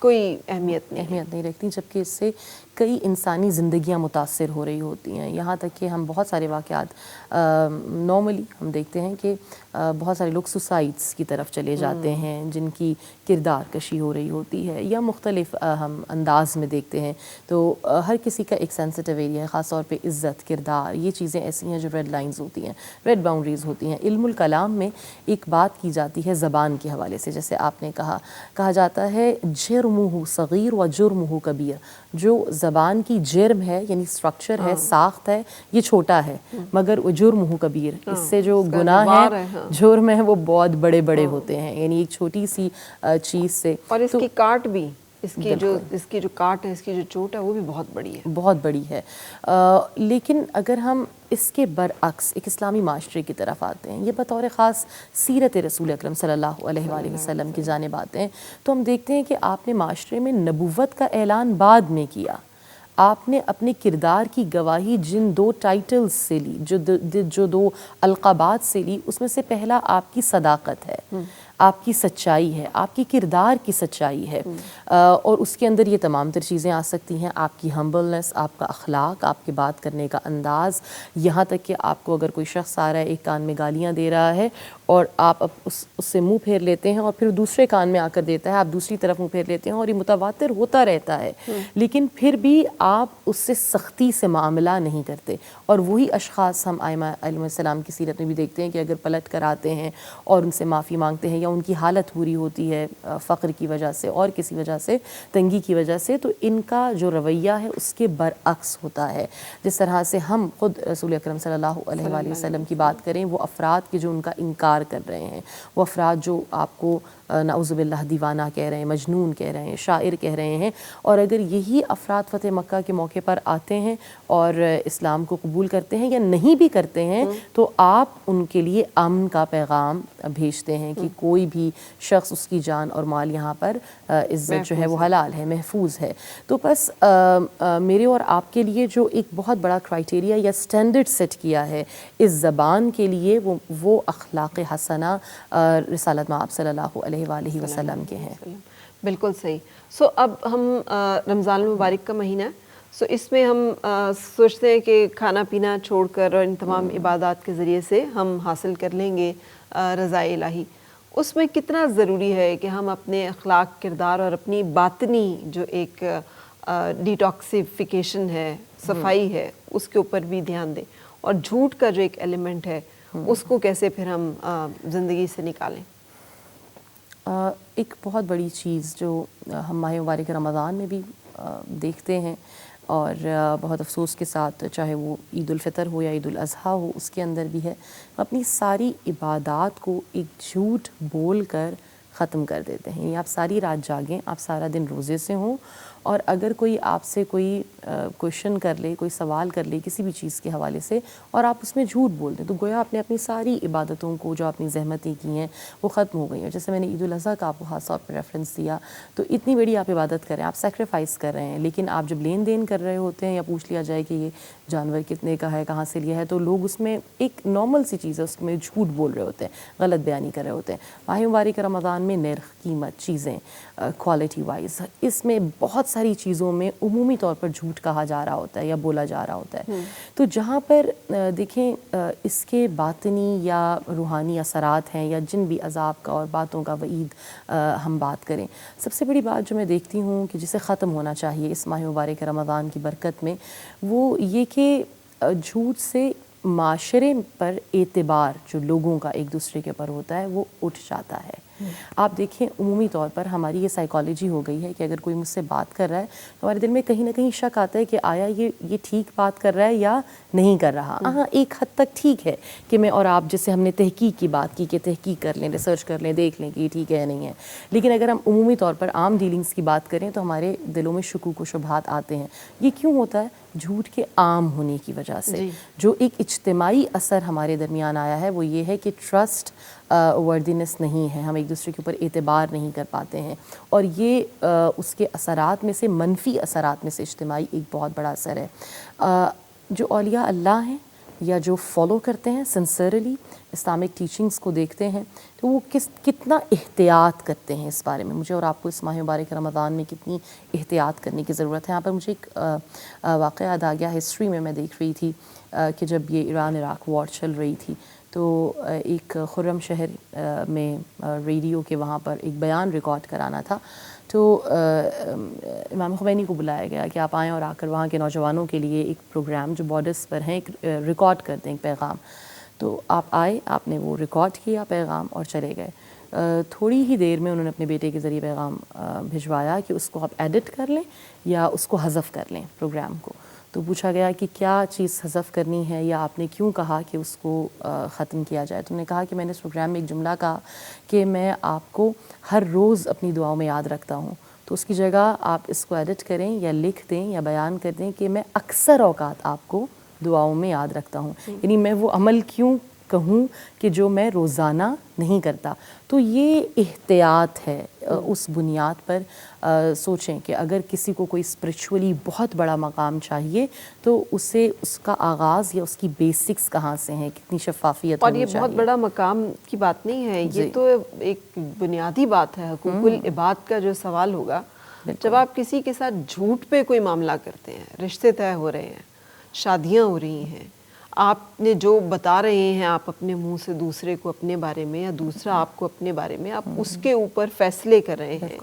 کوئی اہمیت نہیں رکھتی، جبکہ اس سے کئی انسانی زندگیاں متاثر ہو رہی ہوتی ہیں. یہاں تک کہ ہم بہت سارے واقعات نارملی ہم دیکھتے ہیں کہ بہت سارے لوگ سوسائڈس کی طرف چلے جاتے ہیں جن کی کردار کشی ہو رہی ہوتی ہے، یا مختلف ہم انداز میں دیکھتے ہیں. تو ہر کسی کا ایک سینسٹیو ایریا ہے، خاص طور پہ عزت، کردار، یہ چیزیں ایسی ہیں جو ریڈ لائنز ہوتی ہیں، ریڈ باؤنڈریز ہوتی ہیں. علم الکلام میں ایک بات کی جاتی ہے زبان کے حوالے سے، جیسے آپ نے کہا جاتا ہے جرمہ صغیر و جرمہ کبیر. جو زبان کی جرم ہے یعنی اسٹرکچر ہے، ساخت ہے، یہ چھوٹا ہے، مگر وہ جرمہ کبیر، اس سے جو گناہ ہے، جرم ہے، وہ بہت بڑے بڑے ہوتے ہیں. یعنی ایک چھوٹی سی چیز سے، اور اس کی کاٹ بھی، اس کی جو کاٹ ہے، اس کی جو چوٹ ہے، وہ بھی بہت بڑی ہے، بہت بڑی ہے. لیکن اگر ہم اس کے برعکس ایک اسلامی معاشرے کی طرف آتے ہیں، یہ بطور خاص سیرت رسول اکرم صلی اللہ علیہ وآلہ وسلم کی جانب آتے ہیں، تو ہم دیکھتے ہیں کہ آپ نے معاشرے میں نبوت کا اعلان بعد میں کیا. آپ نے اپنے کردار کی گواہی جن 2 ٹائٹلز سے لی، جو 2 القابات سے لی، اس میں سے پہلا آپ کی صداقت ہے، آپ کی سچائی ہے، آپ کی کردار کی سچائی ہے. اور اس کے اندر یہ تمام تر چیزیں آ سکتی ہیں، آپ کی ہمبلنس، آپ کا اخلاق، آپ کے بات کرنے کا انداز، یہاں تک کہ آپ کو اگر کوئی شخص آ رہا ہے ایک کان میں گالیاں دے رہا ہے اور آپ اس سے منہ پھیر لیتے ہیں، اور پھر دوسرے کان میں آ کر دیتا ہے، آپ دوسری طرف منہ پھیر لیتے ہیں، اور یہ متواتر ہوتا رہتا ہے. لیکن پھر بھی آپ اس سے سختی سے معاملہ نہیں کرتے. اور وہی اشخاص ہم ائمہ علیہ السلام کی سیرت میں بھی دیکھتے ہیں کہ اگر پلٹ کر آتے ہیں اور ان سے معافی مانگتے ہیں، یا ان کی حالت بری ہوتی ہے فقر کی وجہ سے اور کسی وجہ سے، تنگی کی وجہ سے، تو ان کا جو رویہ ہے اس کے برعکس ہوتا ہے. جس طرح سے ہم خود رسول اکرم صلی اللہ علیہ وآلہ وسلم کی بات کریں، وہ افراد کے جو ان کا انکار کر رہے ہیں، وہ افراد جو آپ کو نعوذ باللہ دیوانہ کہہ رہے ہیں، مجنون کہہ رہے ہیں، شاعر کہہ رہے ہیں، اور اگر یہی افراد فتح مکہ کے موقع پر آتے ہیں اور اسلام کو قبول کرتے ہیں یا نہیں بھی کرتے ہیں، تو آپ ان کے لیے امن کا پیغام بھیجتے ہیں کہ کوئی بھی شخص، اس کی جان اور مال یہاں پر عزت جو ہے وہ حلال ہے، محفوظ ہے. تو بس میرے اور آپ کے لیے جو ایک بہت بڑا کرائٹیریا یا سٹینڈرڈ سیٹ کیا ہے اس زبان کے لیے، وہ اخلاق حسنہ رسالت مآب صلی اللہ علیہ وآلہ وسلم کے ہیں. بالکل صحیح. اب ہم رمضان المبارک کا مہینہ ہے، اس میں ہم سوچتے ہیں کہ کھانا پینا چھوڑ کر اور ان تمام عبادات کے ذریعے سے ہم حاصل کر لیں گے رضائے الہی. اس میں کتنا ضروری ہے کہ ہم اپنے اخلاق، کردار اور اپنی باطنی جو ایک ڈیٹاکسیفیکیشن ہے، صفائی ہے، اس کے اوپر بھی دھیان دیں، اور جھوٹ کا جو ایک ایلیمنٹ ہے اس کو کیسے پھر ہم زندگی سے نکالیں؟ ایک بہت بڑی چیز جو ہم ماہ مبارک رمضان میں بھی دیکھتے ہیں، اور بہت افسوس کے ساتھ چاہے وہ عید الفطر ہو یا عید الاضحیٰ ہو، اس کے اندر بھی ہے، اپنی ساری عبادات کو ایک جھوٹ بول کر ختم کر دیتے ہیں. یعنی آپ ساری رات جاگیں، آپ سارا دن روزے سے ہوں، اور اگر کوئی آپ سے کوئی کویشچن کر لے، کوئی سوال کر لے کسی بھی چیز کے حوالے سے، اور آپ اس میں جھوٹ بول دیں، تو گویا آپ نے اپنی ساری عبادتوں کو جو اپنی زحمتیں کی ہیں وہ ختم ہو گئی ہیں. جیسے میں نے عید الاضحیٰ کا آپ کو خاص طور پر ریفرنس دیا، تو اتنی بڑی آپ عبادت کر رہے ہیں، آپ سیکریفائس کر رہے ہیں، لیکن آپ جب لین دین کر رہے ہوتے ہیں یا پوچھ لیا جائے کہ یہ جانور کتنے کا ہے، کہاں سے لیا ہے، تو لوگ اس میں ایک نارمل سی چیز ہے، اس میں جھوٹ بول رہے ہوتے ہیں، غلط بیانی کر رہے ہوتے ہیں. ماہ مبارک رمضان میں نرخ، قیمت، چیزیں، کوالٹی وائز، اس میں بہت ساری چیزوں میں عمومی طور پر جھوٹ کہا جا رہا ہوتا ہے یا بولا جا رہا ہوتا ہے. تو جہاں پر دیکھیں اس کے باطنی یا روحانی اثرات ہیں، یا جن بھی عذاب کا اور باتوں کا وعید ہم بات کریں، سب سے بڑی بات جو میں دیکھتی ہوں کہ جسے ختم ہونا چاہیے اس ماہ مبارک رمضان کی برکت میں، وہ یہ کہ جھوٹ سے معاشرے پر اعتبار جو لوگوں کا ایک دوسرے کے اوپر ہوتا ہے وہ اٹھ جاتا ہے. آپ دیکھیں عمومی طور پر ہماری یہ سائیکالوجی ہو گئی ہے کہ اگر کوئی مجھ سے بات کر رہا ہے تو ہمارے دل میں کہیں نہ کہیں شک آتا ہے کہ آیا یہ ٹھیک بات کر رہا ہے یا نہیں کر رہا. ہاں ایک حد تک ٹھیک ہے کہ میں اور آپ جیسے ہم نے تحقیق کی بات کی کہ تحقیق کر لیں، ریسرچ کر لیں، دیکھ لیں کہ یہ ٹھیک ہے یا نہیں ہے. لیکن اگر ہم عمومی طور پر عام ڈیلنگز کی بات کریں تو ہمارے دلوں میں شکوک و شبہات آتے ہیں. یہ کیوں ہوتا ہے؟ جھوٹ کے عام ہونے کی وجہ سے. جو ایک اجتماعی اثر ہمارے درمیان آیا ہے وہ یہ ہے کہ ٹرسٹ وردینس نہیں ہے، ہم ایک دوسرے کے اوپر اعتبار نہیں کر پاتے ہیں، اور یہ اس کے اثرات میں سے، منفی اثرات میں سے اجتماعی ایک بہت بڑا اثر ہے. جو اولیاء اللہ ہیں یا جو فالو کرتے ہیں سنسرلی اسلامک ٹیچنگز کو دیکھتے ہیں تو وہ کتنا احتیاط کرتے ہیں اس بارے میں. مجھے اور آپ کو اس ماہ مبارک رمضان میں کتنی احتیاط کرنے کی ضرورت ہے. یہاں پر مجھے ایک واقعہ یاد آ گیا. ہسٹری میں دیکھ رہی تھی کہ جب یہ ایران عراق وار چل رہی تھی تو ایک خرم شہر میں ریڈیو کے وہاں پر ایک بیان ریکارڈ کرانا تھا. تو امام خمینی کو بلایا گیا کہ آپ آئیں اور آ کر وہاں کے نوجوانوں کے لیے ایک پروگرام جو بارڈرز پر ہیں ایک ریکارڈ کر دیں ایک پیغام. تو آپ آئے, آپ نے وہ ریکارڈ کیا پیغام اور چلے گئے. تھوڑی ہی دیر میں انہوں نے اپنے بیٹے کے ذریعے پیغام بھجوایا کہ اس کو آپ ایڈٹ کر لیں یا اس کو حذف کر لیں پروگرام کو. تو پوچھا گیا کہ کیا چیز حذف کرنی ہے یا آپ نے کیوں کہا کہ اس کو ختم کیا جائے. تو انہوں نے کہا کہ میں نے اس پروگرام میں ایک جملہ کہا کہ میں آپ کو ہر روز اپنی دعاؤں میں یاد رکھتا ہوں, تو اس کی جگہ آپ اس کو ایڈٹ کریں یا لکھ دیں یا بیان کر دیں کہ میں اکثر اوقات آپ کو دعاؤں میں یاد رکھتا ہوں. یعنی میں وہ عمل کیوں کہوں کہ جو میں روزانہ نہیں کرتا. تو یہ احتیاط ہے اس بنیاد پر. سوچیں کہ اگر کسی کو کوئی اسپرچولی بہت بڑا مقام چاہیے تو اسے اس کا آغاز یا اس کی بیسکس کہاں سے ہیں, کتنی شفافیت اور ہونی یہ چاہیے. بہت بڑا مقام کی بات نہیں ہے, یہ تو ایک بنیادی بات ہے. حقوق العباد کا جو سوال ہوگا جب آپ کسی کے ساتھ جھوٹ پہ کوئی معاملہ کرتے ہیں, رشتے طے ہو رہے ہیں, شادیاں ہو رہی ہیں, آپ نے جو بتا رہے ہیں آپ اپنے منہ سے دوسرے کو اپنے بارے میں یا دوسرا آپ کو اپنے بارے میں, آپ اس کے اوپر فیصلے کر رہے ہیں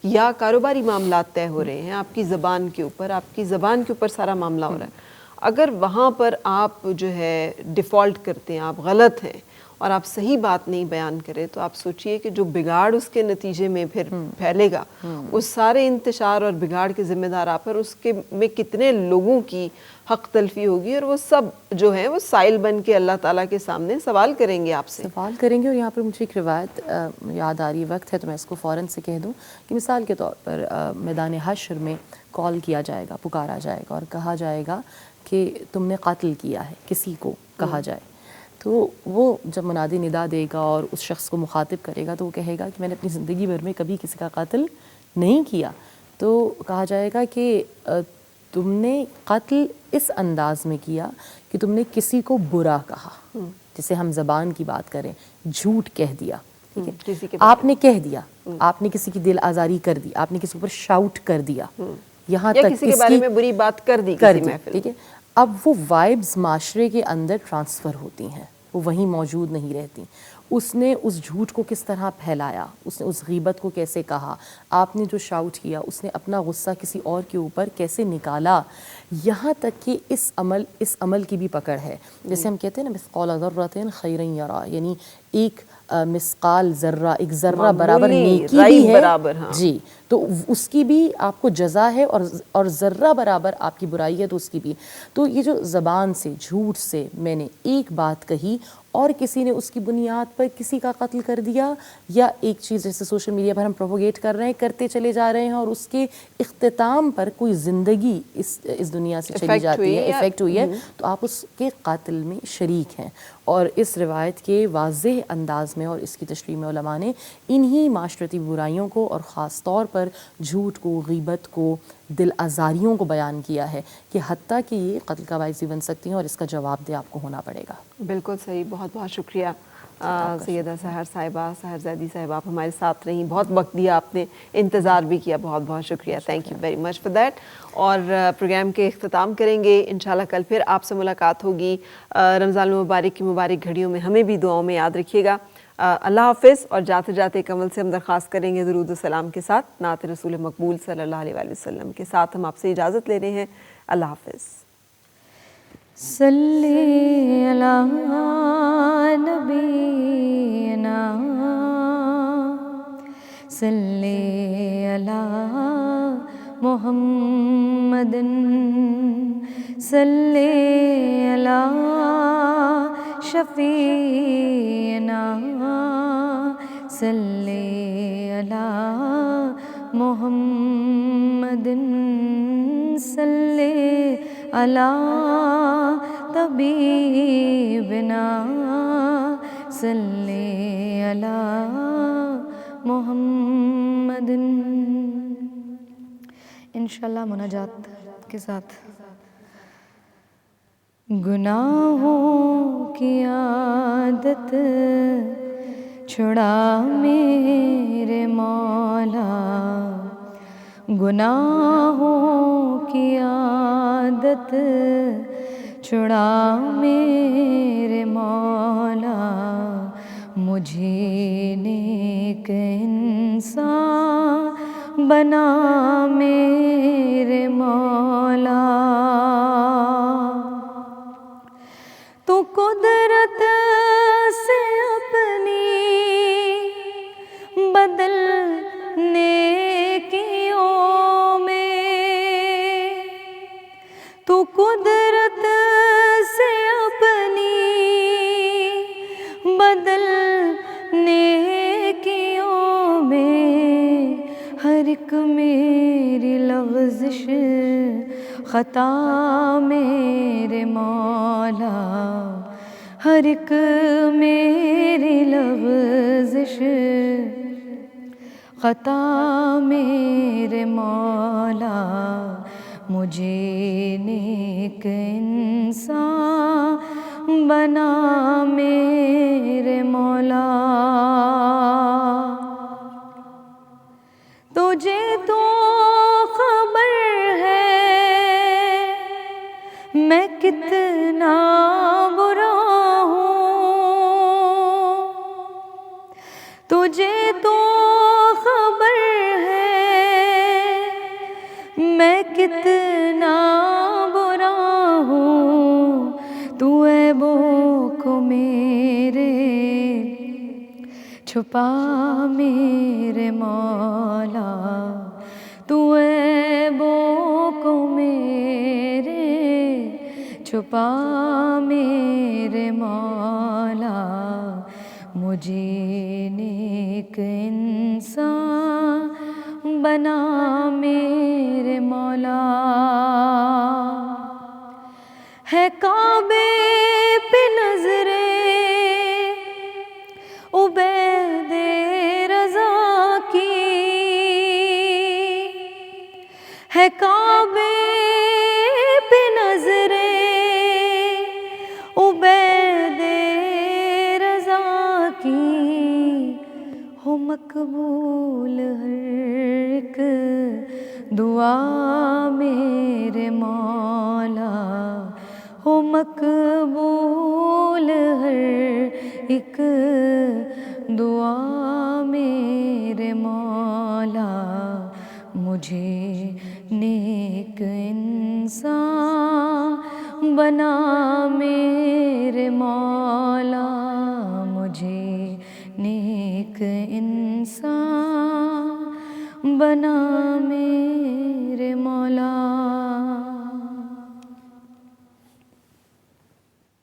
یا کاروباری معاملات طے ہو رہے ہیں آپ کی زبان کے اوپر, آپ کی زبان کے اوپر سارا معاملہ ہو رہا ہے. اگر وہاں پر آپ جو ہے ڈیفالٹ کرتے ہیں, آپ غلط ہیں اور آپ صحیح بات نہیں بیان کریں, تو آپ سوچئے کہ جو بگاڑ اس کے نتیجے میں پھر پھیلے گا, اس سارے انتشار اور بگاڑ کے ذمہ دار آپ پر, اس کے میں کتنے لوگوں کی حق تلفی ہوگی, اور وہ سب جو ہیں وہ سائل بن کے اللہ تعالیٰ کے سامنے سوال کریں گے آپ سے. سوال کریں گے. اور یہاں پر مجھے ایک روایت یاد آ رہی ہے, وقت ہے تو میں اس کو فوراً سے کہہ دوں کہ مثال کے طور پر میدان حشر میں کال کیا جائے گا, پکارا جائے گا اور کہا جائے گا کہ تم نے قتل کیا ہے, کسی کو کہا جائے. تو وہ جب منادی ندا دے گا اور اس شخص کو مخاطب کرے گا تو وہ کہے گا کہ میں نے اپنی زندگی بھر میں کبھی کسی کا قتل نہیں کیا. تو کہا جائے گا کہ تم نے قتل اس انداز میں کیا کہ تم نے کسی کو برا کہا, جسے ہم زبان کی بات کریں, جھوٹ کہہ دیا. ٹھیک ہے, آپ نے کہہ دیا, آپ نے کسی کی دل آزاری کر دی, آپ نے کسی اوپر شاؤٹ کر دیا, یہاں تک کسی کے بارے میں بری بات کر دی کسی محفل. ٹھیک ہے, اب وہ وائبز معاشرے کے اندر ٹرانسفر ہوتی ہیں, وہ وہیں موجود نہیں رہتی. اس نے اس جھوٹ کو کس طرح پھیلایا, اس نے اس غیبت کو کیسے کہا, آپ نے جو شاؤٹ کیا اس نے اپنا غصہ کسی اور کے اوپر کیسے نکالا, یہاں تک کہ اس عمل کی بھی پکڑ ہے. جیسے ہم کہتے ہیں نا مثقال ذرۃ خیرا یری, یعنی ایک مثقال ذرہ, ایک ذرہ برابر نیکی بھی ہے جی, تو اس کی بھی آپ کو جزا ہے, اور ذرہ برابر آپ کی برائی ہے تو اس کی بھی. تو یہ جو زبان سے, جھوٹ سے میں نے ایک بات کہی اور کسی نے اس کی بنیاد پر کسی کا قتل کر دیا, یا ایک چیز جیسے سوشل میڈیا پر ہم پروپوگیٹ کر رہے ہیں, کرتے چلے جا رہے ہیں, اور اس کے اختتام پر کوئی زندگی اس دنیا سے چلی جاتی ہے, افیکٹ ہوئی ہے, تو آپ اس کے قاتل میں شریک ہیں. اور اس روایت کے واضح انداز میں اور اس کی تشریح میں علماء نے انہی معاشرتی برائیوں کو اور خاص طور پر جھوٹ کو, غیبت کو, دل آزاریوں کو بیان کیا ہے کہ حتیٰ کہ یہ قتل کا باعث بھی بن سکتی ہیں, اور اس کا جواب دہ آپ کو ہونا پڑے گا. بالکل صحیح, بہت بہت شکریہ سیدہ سحر صاحبہ, سحر زیدی صاحبہ, آپ ہمارے ساتھ رہیں, بہت وقت دیا آپ نے, انتظار بھی کیا, بہت بہت شکریہ. Thank you very much for that. اور پروگرام کے اختتام کریں گے انشاءاللہ. کل پھر آپ سے ملاقات ہوگی. رمضان المبارک کی مبارک گھڑیوں میں ہمیں بھی دعاؤں میں یاد رکھیے گا. اللہ حافظ. اور جاتے جاتے کمل سے ہم درخواست کریں گے درود و سلام کے ساتھ نعت رسول مقبول صلی اللہ علیہ وسلم کے ساتھ ہم آپ سے اجازت لے رہے ہیں. اللہ حافظ. صلی علی نبینا, صلی علی محمد, صلی علی شفیعنا, صلی علی محمد, صلی علی طبیبنا, صلی علی محمد. انشاءاللہ مناجات کے ساتھ گناہوں کی عادت چھڑا میرے مولا، گناہوں کی عادت چھڑا میرے مولا، مجھے نیک انسان بنا میرے مولا۔ تو قدرت سے اپنی بدل نیکیوں میں، تو قدرت سے اپنی بدل نیکیوں میں، ہر ایک میری لغزش خطا میرے مولا، ہر ایک میری لغزش خطا میرے مولا، مجھے نیک انسان بنا میرے مولا۔ تجھے تو خبر ہے میں کتنا برا ہوں، تجھے تو خبر ہے میں کتنا برا ہوں، تو عیبوں کو میرے چھپا میرے مولا، تو عیبوں کو میرے چھپا میرے مولا، مجھے نیک انسان بنا میرے مولا۔ ہے کعبے پہ نظریں عبید رضا کی، ہے کعبے پہ نظریں عبید رضا کی، ہو مقبول ہر ایک دعا میرے مولا، ہو مقبول ہر ایک دعا میرے مولا، مجھے نیک انسان بنا میرے مولا، مجھے نیک انسان بنا میرے